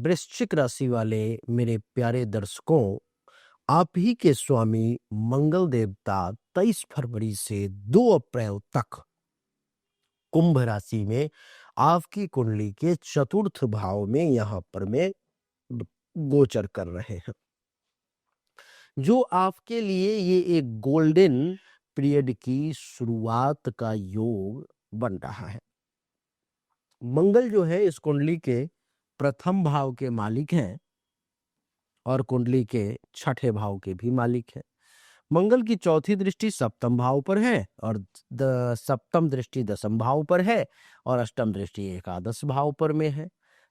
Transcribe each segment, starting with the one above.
वृश्चिक राशि वाले मेरे प्यारे दर्शकों, आप ही के स्वामी मंगल देवता 23 फरवरी से 2 अप्रैल तक कुंभ राशि में आपकी कुंडली के चतुर्थ भाव में यहाँ पर में गोचर कर रहे हैं, जो आपके लिए ये एक गोल्डन पीरियड की शुरुआत का योग बन रहा है। मंगल जो है इस कुंडली के प्रथम भाव के मालिक हैं और कुंडली के छठे भाव के भी मालिक हैं। मंगल की चौथी दृष्टि सप्तम भाव पर है और सप्तम दृष्टि दसम भाव पर है और अष्टम दृष्टि एकादश भाव पर में है।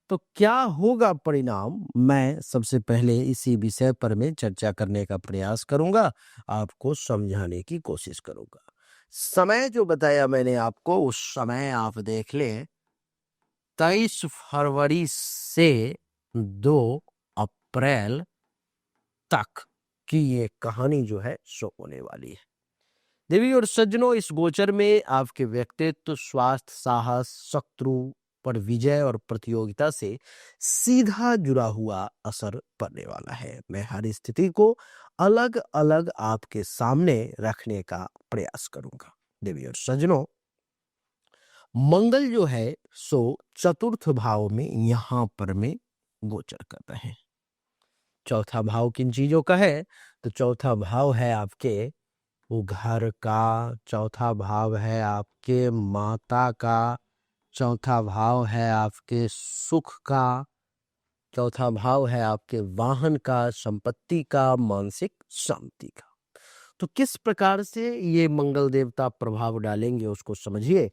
तो क्या होगा परिणाम, मैं सबसे पहले इसी विषय पर मैं चर्चा करने का प्रयास करूंगा, आपको समझाने की कोशिश करूंगा। समय जो बताया मैंने आपको, उस समय आप देख लें 23 फरवरी से 2 अप्रैल तक की ये कहानी जो है सो होने वाली है। देवी और सज्जनों, इस गोचर में आपके व्यक्तित्व, स्वास्थ्य, साहस, शत्रु पर विजय और प्रतियोगिता से सीधा जुड़ा हुआ असर पड़ने वाला है। मैं हर स्थिति को अलग अलग आपके सामने रखने का प्रयास करूंगा। देवी और सज्जनों, मंगल जो है सो चतुर्थ भाव में यहां पर में गोचर कर रहे हैं। चौथा भाव किन चीजों का है, तो चौथा भाव है आपके वो घर का, चौथा भाव है आपके माता का, चौथा भाव है आपके सुख का, चौथा भाव है आपके वाहन का, संपत्ति का, मानसिक शांति का। तो किस प्रकार से ये मंगल देवता प्रभाव डालेंगे उसको समझिए।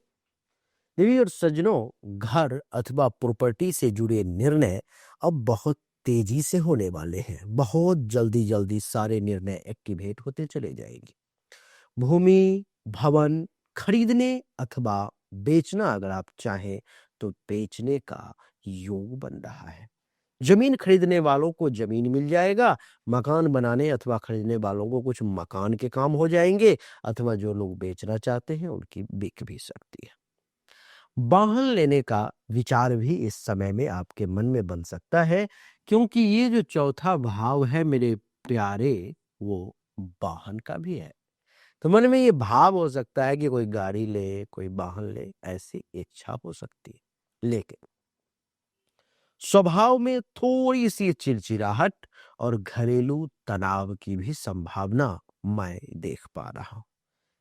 देवी और सज्जनों, घर अथवा प्रॉपर्टी से जुड़े निर्णय अब बहुत तेजी से होने वाले हैं। बहुत जल्दी जल्दी सारे निर्णय एक्टिवेट होते चले जाएंगे। भूमि, भवन खरीदने अथवा बेचना अगर आप चाहें तो बेचने का योग बन रहा है। जमीन खरीदने वालों को जमीन मिल जाएगा, मकान बनाने अथवा खरीदने वालों को कुछ मकान के काम हो जाएंगे, अथवा जो लोग बेचना चाहते हैं उनकी बिक भी सकती है। वाहन लेने का विचार भी इस समय में आपके मन में बन सकता है, क्योंकि ये जो चौथा भाव है मेरे प्यारे, वो वाहन का भी है। तो मन में ये भाव हो सकता है कि कोई गाड़ी ले, कोई वाहन ले, ऐसी इच्छा हो सकती है। लेकिन स्वभाव में थोड़ी सी चिड़चिड़ाहट और घरेलू तनाव की भी संभावना मैं देख पा रहा हूं।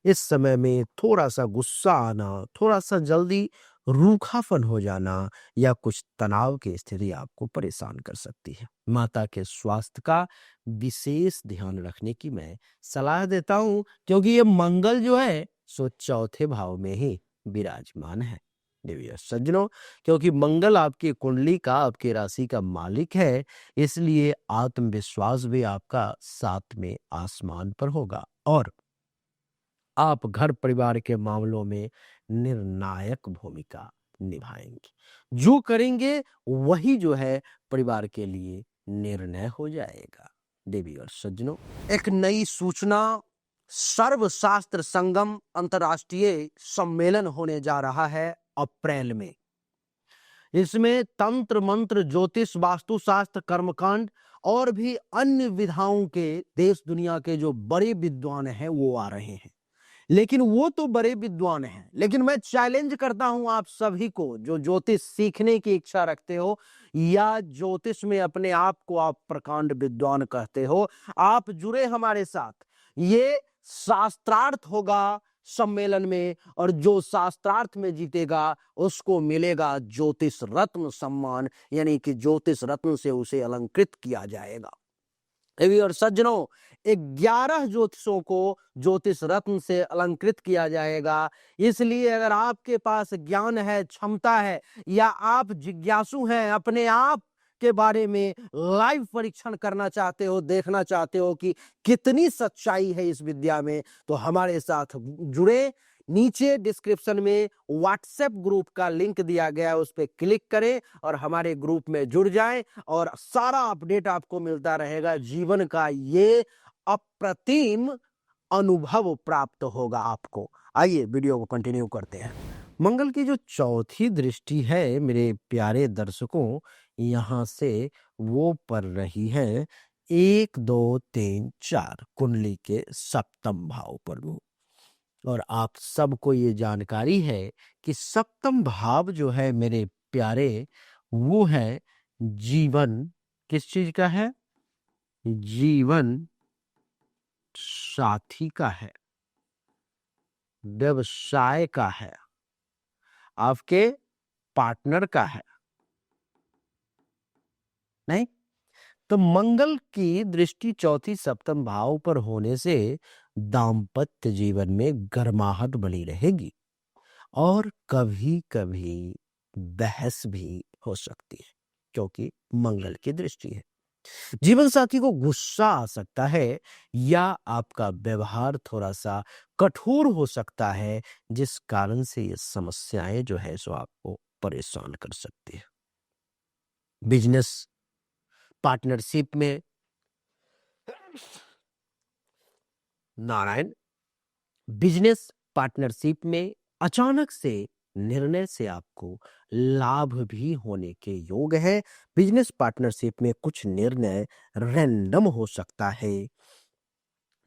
इस समय में थोड़ा सा गुस्सा आना, थोड़ा सा जल्दी रूखापन हो जाना या कुछ तनाव की स्थिति आपको परेशान कर सकती है। माता के स्वास्थ्य का विशेष ध्यान रखने की मैं सलाह देता हूं, क्योंकि ये मंगल जो है सो चौथे भाव में ही विराजमान है। देवी और सज्जनों, क्योंकि मंगल आपकी कुंडली का, आपकी राशि का मालिक है, इसलिए आत्मविश्वास भी आपका 7वें आसमान पर होगा और आप घर परिवार के मामलों में निर्णायक भूमिका निभाएंगे। जो करेंगे वही जो है परिवार के लिए निर्णय हो जाएगा। देवी और सज्जनों, एक नई सूचना, सर्वशास्त्र संगम अंतर्राष्ट्रीय सम्मेलन होने जा रहा है अप्रैल में। इसमें तंत्र मंत्र, ज्योतिष, वास्तुशास्त्र, कर्मकांड और भी अन्य विधाओं के देश दुनिया के जो बड़े विद्वान हैं वो आ रहे हैं। लेकिन वो तो बड़े विद्वान हैं, लेकिन मैं चैलेंज करता हूं आप सभी को, जो ज्योतिष सीखने की इच्छा रखते हो या ज्योतिष में अपने आप को आप प्रकांड विद्वान कहते हो, आप जुड़े हमारे साथ। ये शास्त्रार्थ होगा सम्मेलन में, और जो शास्त्रार्थ में जीतेगा उसको मिलेगा ज्योतिष रत्न सम्मान, यानी कि ज्योतिष रत्न से उसे अलंकृत किया जाएगा। देवी और सज्जनों, 11 ज्योतिषों को ज्योतिष रत्न से अलंकृत किया जाएगा। इसलिए अगर आपके पास ज्ञान है, क्षमता है, या आप जिज्ञासु हैं, अपने आप के बारे में लाइव परीक्षण करना चाहते हो, देखना चाहते हो कि कितनी सच्चाई है इस विद्या में, तो हमारे साथ जुड़े। नीचे डिस्क्रिप्शन में व्हाट्सएप ग्रुप का लिंक दिया गया है, उस पर क्लिक करें और हमारे ग्रुप में जुड़ जाएं और सारा अपडेट आपको मिलता रहेगा। जीवन का ये अप्रतिम अनुभव प्राप्त होगा आपको। आइए वीडियो को कंटिन्यू करते हैं। मंगल की जो चौथी दृष्टि है मेरे प्यारे दर्शकों, यहाँ से वो पढ़ रही है 1, 2, 3, 4 कुंडली के सप्तम भाव पर वो। और आप सबको ये जानकारी है कि सप्तम भाव जो है मेरे प्यारे, वो है जीवन, किस चीज का है? जीवन साथी का है, व्यवसाय का है, आपके पार्टनर का है। नहीं तो मंगल की दृष्टि चौथी सप्तम भाव पर होने से दाम्पत्य जीवन में गर्माहट बनी रहेगी और कभी कभी बहस भी हो सकती है, क्योंकि मंगल की दृष्टि है। जीवन साथी को गुस्सा आ सकता है या आपका व्यवहार थोड़ा सा कठोर हो सकता है, जिस कारण से ये समस्याएं जो है सो आपको परेशान कर सकती है। बिजनेस पार्टनरशिप में नारायण, बिजनेस पार्टनरशिप में अचानक से निर्णय से आपको लाभ भी होने के योग है। बिजनेस पार्टनरशिप में कुछ निर्णय रैंडम हो सकता है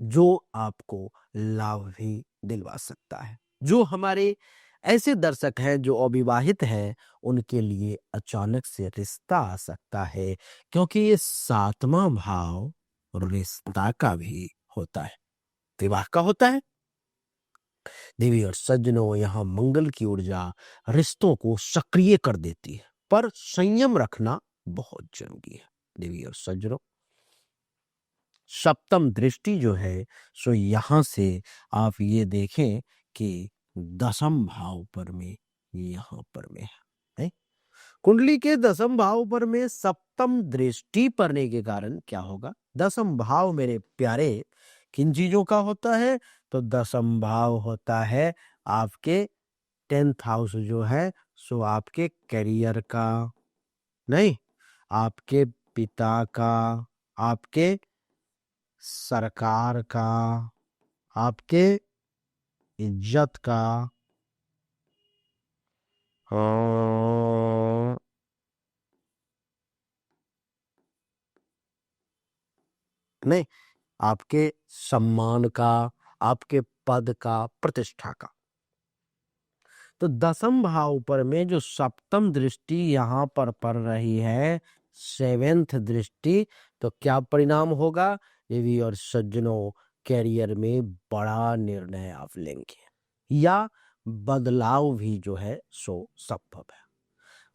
जो आपको लाभ भी दिलवा सकता है। जो हमारे ऐसे दर्शक हैं जो अविवाहित हैं, उनके लिए अचानक से रिश्ता आ सकता है, क्योंकि ये सातवां भाव रिश्ता का भी होता है, विवाह का होता है। देवी और सज्जनों, यहाँ मंगल की ऊर्जा रिश्तों को सक्रिय कर देती है, पर संयम रखना बहुत जरूरी है। देवी और सज्जनों, सप्तम दृष्टि जो है सो यहां से आप ये देखें कि दसम भाव पर में यहां पर में है। कुंडली के दसम भाव पर में सप्तम दृष्टि पड़ने के कारण क्या होगा? दसम भाव मेरे प्यारे किन चीजों का होता है? तो दसम भाव होता है आपके 10th हाउस जो है सो आपके करियर का, नहीं, आपके पिता का, आपके सरकार का, आपके इज्जत का, हाँ, नहीं, आपके सम्मान का, आपके पद का, प्रतिष्ठा का। तो दसम भाव पर में जो सप्तम दृष्टि यहाँ पर पड़ रही है, 7th दृष्टि, तो क्या परिणाम होगा? देवी और सज्जनों, कैरियर में बड़ा निर्णय आप लेंगे या बदलाव भी जो है सो संभव है।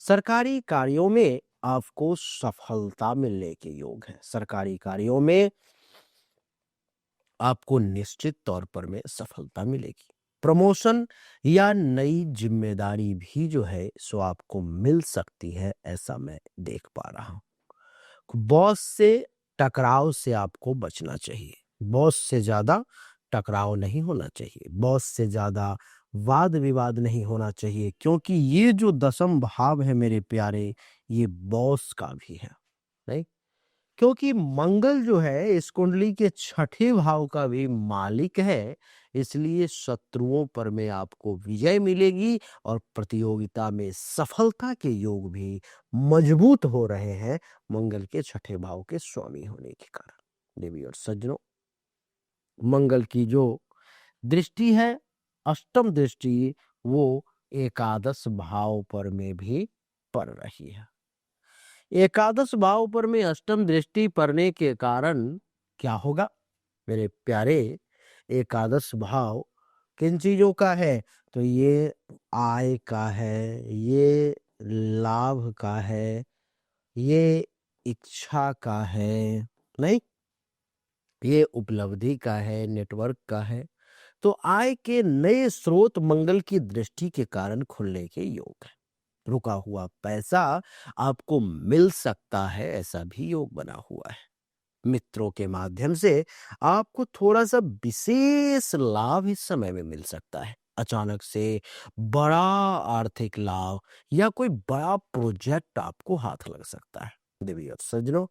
सरकारी कार्यों में आपको सफलता मिलने के योग है। सरकारी कार्यों में आपको निश्चित तौर पर में सफलता मिलेगी। प्रमोशन या नई जिम्मेदारी भी जो है सो आपको मिल सकती है, ऐसा मैं देख पा रहा हूं। बॉस से टकराव से आपको बचना चाहिए। बॉस से ज्यादा टकराव नहीं होना चाहिए, बॉस से ज्यादा वाद विवाद नहीं होना चाहिए, क्योंकि ये जो दसम भाव है मेरे प्यारे, ये बॉस का भी है। नहीं, क्योंकि मंगल जो है इस कुंडली के छठे भाव का भी मालिक है, इसलिए शत्रुओं पर में आपको विजय मिलेगी और प्रतियोगिता में सफलता के योग भी मजबूत हो रहे हैं, मंगल के छठे भाव के स्वामी होने के कारण। देवी और सज्जनों, मंगल की जो दृष्टि है, अष्टम दृष्टि, वो एकादश भाव पर में भी पड़ रही है। एकादश भाव पर में अष्टम दृष्टि पड़ने के कारण क्या होगा मेरे प्यारे? एकादश भाव किन चीजों का है? तो ये आय का है, ये लाभ का है, ये इच्छा का है, नहीं, ये उपलब्धि का है, नेटवर्क का है। तो आय के नए स्रोत मंगल की दृष्टि के कारण खुलने के योग है। रुका हुआ पैसा आपको मिल सकता है, ऐसा भी योग बना हुआ है। मित्रों के माध्यम से आपको थोड़ा सा विशेष लाभ इस समय में मिल सकता है। अचानक से बड़ा आर्थिक लाभ या कोई बड़ा प्रोजेक्ट आपको हाथ लग सकता है। देवी और सज्जनों,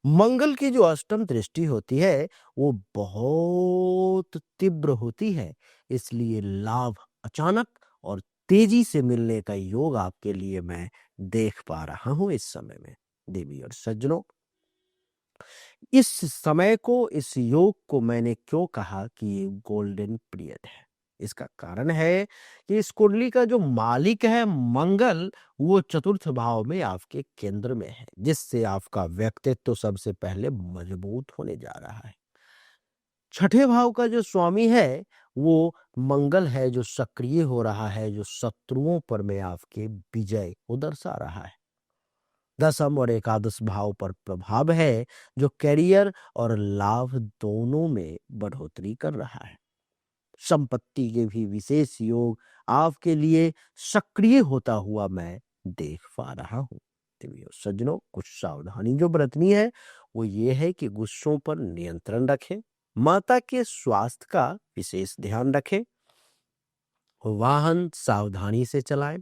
मंगल की जो अष्टम दृष्टि होती है वो बहुत तीव्र होती है, इसलिए लाभ अचानक और तेजी से मिलने का योग आपके लिए मैं देख पा रहा हूं इस समय में। देवी और सज्जनों, इस समय को, इस योग को मैंने क्यों कहा कि ये गोल्डन पीरियड है? इसका कारण है कि इस कुंडली का जो मालिक है मंगल, वो चतुर्थ भाव में आपके केंद्र में है, जिससे आपका व्यक्तित्व सबसे पहले मजबूत होने जा रहा है। छठे भाव का जो स्वामी है वो मंगल है, जो सक्रिय हो रहा है, जो शत्रुओं पर में आपके विजय को दर्शा रहा है। दसम और एकादश भाव पर प्रभाव है, जो करियर और लाभ दोनों में बढ़ोतरी कर रहा है। संपत्ति के भी विशेष योग आपके लिए सक्रिय होता हुआ मैं देख पा रहा हूँ। देवियों सज्जनों, कुछ सावधानी जो बरतनी है वो ये है कि गुस्सों पर नियंत्रण रखें, माता के स्वास्थ्य का विशेष ध्यान रखें, वाहन सावधानी से चलाएं।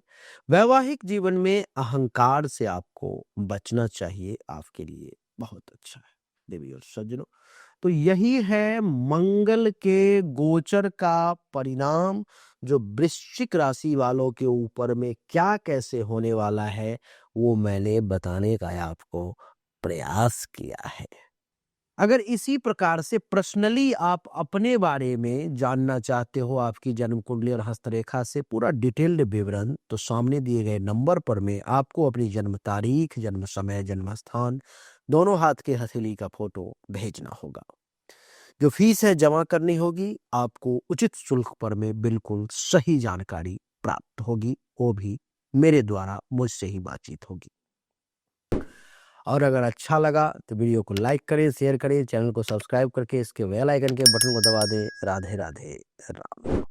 वैवाहिक जीवन में अहंकार से आपको बचना चाहिए, आपके लिए बहुत अच्छा है। देवी और सज्जनों, तो यही है मंगल के गोचर का परिणाम, जो वृश्चिक राशि वालों के ऊपर में क्या कैसे होने वाला है वो मैंने बताने का आपको प्रयास किया है। अगर इसी प्रकार से पर्सनली आप अपने बारे में जानना चाहते हो, आपकी जन्म कुंडली और हस्तरेखा से पूरा डिटेल्ड विवरण, तो सामने दिए गए नंबर पर में आपको अपनी जन्म तारीख, जन्म समय, जन्म स्थान, दोनों हाथ के हथेली का फोटो भेजना होगा। जो फीस है जमा करनी होगी, आपको उचित शुल्क पर में बिल्कुल सही जानकारी प्राप्त होगी, वो भी मेरे द्वारा मुझसे ही बातचीत होगी। और अगर अच्छा लगा तो वीडियो को लाइक करें, शेयर करें, चैनल को सब्सक्राइब करके इसके बेल आइकन के बटन को दबा दें। राधे राधे राम।